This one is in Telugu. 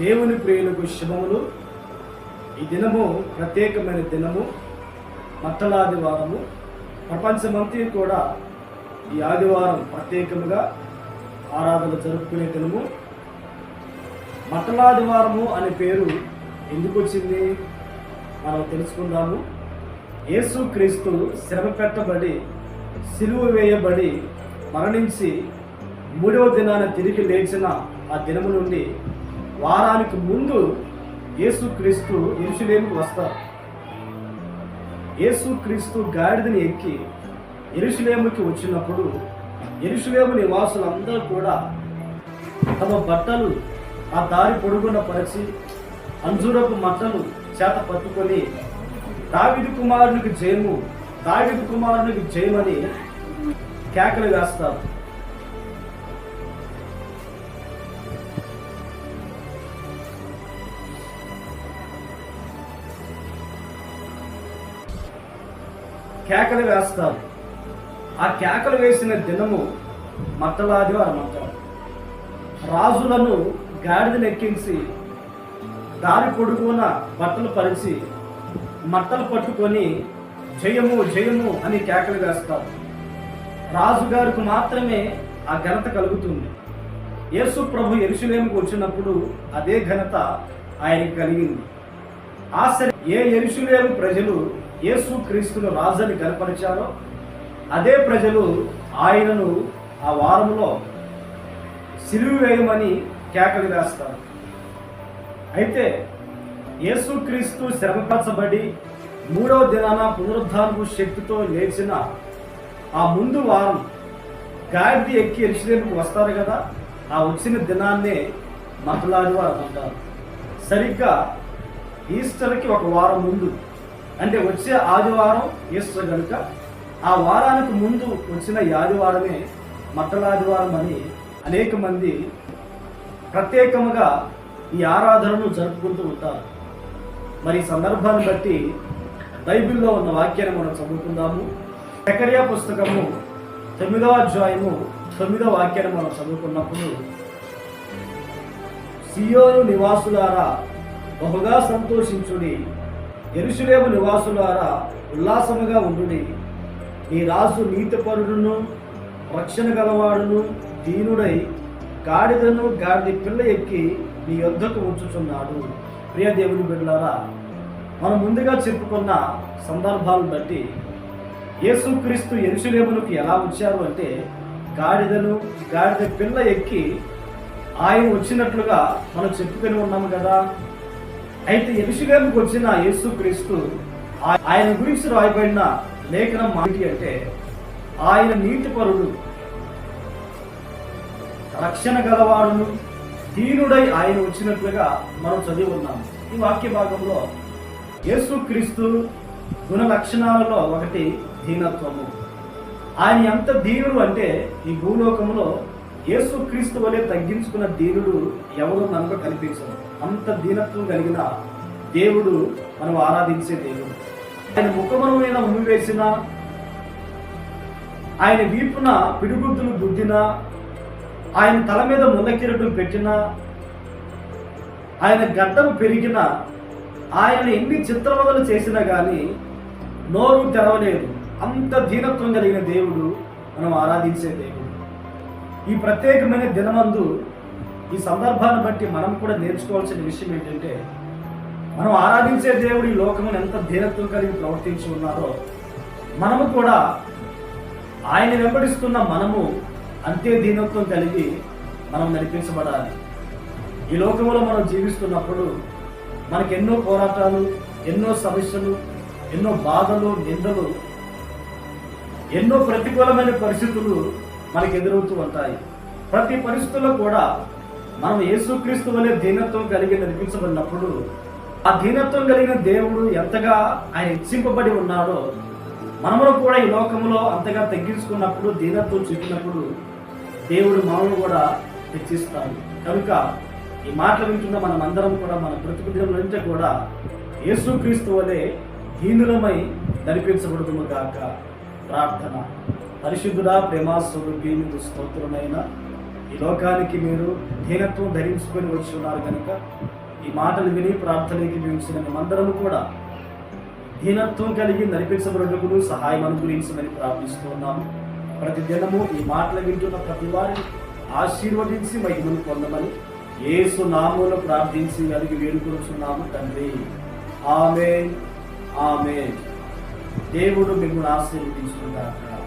దేవుని ప్రియులకు శుభములు. ఈ దినము ప్రత్యేకమైన దినము, మట్టలాదివారము. ప్రపంచమంతా కూడా ఈ ఆదివారం ప్రత్యేకంగా ఆరాధన జరుపుకునే దినము. మట్టలాదివారము అనే పేరు ఎందుకు వచ్చింది మనం తెలుసుకుందాము. యేసుక్రీస్తు శ్రమ పెట్టబడి సిలువ వేయబడి మరణించి 3వ దినాన తిరిగి లేచిన ఆ దినము నుండి వారానికి ముందు యేసుక్రీస్తు యెరూషలేముకు వస్తారు. యేసుక్రీస్తు గాడిదని ఎక్కి యెరూషలేముకి వచ్చినప్పుడు యెరూషలేము నివాసులందరూ కూడా తమ బట్టలు ఆ దారి పొడుగున పరిచి అంజూరపు మట్టలు చేత పట్టుకొని దావీదు కుమారునికి జయము, దావీదు కుమారునికి జయమని కేకలు వేస్తారు. కేకలు వేస్తారు. ఆ కేకలు వేసిన దినము మట్టలాదివారం అంటారు. రాజులను గాడిదను ఎక్కించి దారి పొడుగున బట్టలు పరిచి మట్టలు పట్టుకొని జయము జయము అని కేకలు వేస్తారు. రాజుగారికి మాత్రమే ఆ ఘనత కలుగుతుంది. యేసు ప్రభు యెరూషలేముకు వచ్చినప్పుడు అదే ఘనత ఆయనకి కలిగింది. ఏ యెరూషలేము ప్రజలు యేసు క్రీస్తును రాజుని కనపరిచారో అదే ప్రజలు ఆయనను ఆ వారంలో సిలువ వేయమని కేకలు వేస్తారు. అయితే యేసుక్రీస్తు శ్రమపరచబడి 3వ దినాన పునరుద్ధానపు శక్తితో లేచిన ఆ ముందు వారం గాడిద ఎక్కి యెరూషలేముకు వస్తారు కదా, ఆ వచ్చిన దినాన్నే మట్టలాదివారం అంటారు. సరిగ్గా ఈస్టర్కి ఒక వారం ముందు, అంటే వచ్చే ఆదివారం ఈస్టర్ కనుక ఆ వారానికి ముందు వచ్చిన ఈ ఆదివారమే మట్టలాదివారం అని అనేక మంది ప్రత్యేకముగా ఈ ఆరాధనను జరుపుకుంటూ ఉంటారు. మరి ఈ సందర్భాన్ని బట్టి బైబిల్లో ఉన్న వాక్యాన్ని మనం చదువుకుందాము. జకర్యా పుస్తకము 9వ అధ్యాయము 9వ వాక్యాన్ని మనం చదువుకున్నప్పుడు, సియోను నివాసులారా బహుగా సంతోషించుడి, యెరూషలేము నివాసులారా ఉల్లాసముగా ఉండుడి. నీ రాజు నీతిపరుడును రక్షణ గలవాడును దీనుడై గాడిదను గాడిద పిల్ల ఎక్కి నీ యొద్దకు ఉంచుచున్నాడు. ప్రియ దేవుని బిడ్డలారా, మనం ముందుగా చెప్పుకున్న సందర్భాలను బట్టి యేసుక్రీస్తు యెరూషలేమునకు ఎలా వచ్చారు అంటే గాడిద పిల్ల ఎక్కి ఆయన వచ్చినట్లుగా మనం చెప్పుకొని ఉన్నాము కదా. అయితే యెరూషలేముకు వచ్చిన యేసుక్రీస్తు ఆయన గురించి రాయబడిన లేఖనం ఏంటి అంటే, ఆయన నీతిపరుడు, రక్షణ గలవాడును దీనుడై ఆయన వచ్చినట్లుగా మనం చదివి ఉన్నాము. ఈ వాక్య భాగంలో యేసుక్రీస్తు గుణ లక్షణాలలో ఒకటి దీనత్వము. ఆయన ఎంత దీనుడు అంటే ఈ భూలోకంలో యేసుక్రీస్తు వలె తగ్గించుకున్న దీనుడు ఎవరు మనకు కనిపించరు. అంత దీనత్వం కలిగిన దేవుడు మనం ఆరాధించే దేవుడు. ఆయన ముఖమున మీద ఉమ్మి వేసిన, ఆయన వీపున పిడిగుద్దులు గుద్దిన, ఆయన తల మీద ముల్లకిరటం పెట్టిన, ఆయన గడ్డము పెరిగిన, ఆయన ఎన్ని చిత్రవదలు చేసినా కానీ నోరు తెరవలేదు. అంత దీనత్వం కలిగిన దేవుడు మనం ఆరాధించే దేవుడు. ఈ ప్రత్యేకమైన దినమందు ఈ సందర్భాన్ని బట్టి మనం కూడా నేర్చుకోవాల్సిన విషయం ఏంటంటే, మనం ఆరాధించే దేవుడు ఈ లోకమును ఎంత దీనత్వం కలిగి ప్రవర్తించి ఉన్నారో మనము కూడా ఆయన వెంబడిస్తున్న మనము అంతే దీనత్వం కలిగి మనం నడిపించబడాలి. ఈ లోకంలో మనం జీవిస్తున్నప్పుడు మనకు ఎన్నో పోరాటాలు, ఎన్నో సమస్యలు, ఎన్నో బాధలు, నిందలు, ఎన్నో ప్రతికూలమైన పరిస్థితులు మనకు ఎదురవుతూ ఉంటాయి. ప్రతి పరిస్థితుల్లో కూడా మనం యేసుక్రీస్తు వలె దీనత్వం కలిగి నడిపించబడినప్పుడు ఆ దీనత్వం కలిగిన దేవుడు ఎంతగా ఆయన హెచ్చింపబడి ఉన్నాడో మనము కూడా ఈ లోకంలో అంతగా తగ్గించుకున్నప్పుడు, దీనత్వం చూపినప్పుడు దేవుడు మనల్ని కూడా హెచ్చిస్తాడు. కనుక ఈ మాటలు వింటున్న మనం అందరం కూడా మన ప్రతిదినం కూడా యేసుక్రీస్తు వలె దీనులమై నడిపించబడుదుము గాక. ప్రార్థన. పరిశుద్ధుడా, ప్రేమ స్వరూపి, స్తోత్రమైన ఈ లోకానికి మీరు దీనత్వం ధరించుకొని వచ్చి ఉన్నారు కనుక ఈ మాటలు విని ప్రార్థనకి మేము మేమందరము కూడా దీనత్వం కలిగి నడిపించబడుటకు సహాయం అనుగ్రహించమని ప్రార్థిస్తున్నాము. ప్రతి దినము ఈ మాటలు వింటున్న ప్రతి వారిని ఆశీర్వదించి మహిమను పొందమని యేసు నామములో ప్రార్థించి అడిగి వేడుకొనుచున్నాము తండ్రి. ఆమేన్. ఆమేన్. దేవుడు మిమ్మల్ని ఆశీర్వదించుగాక.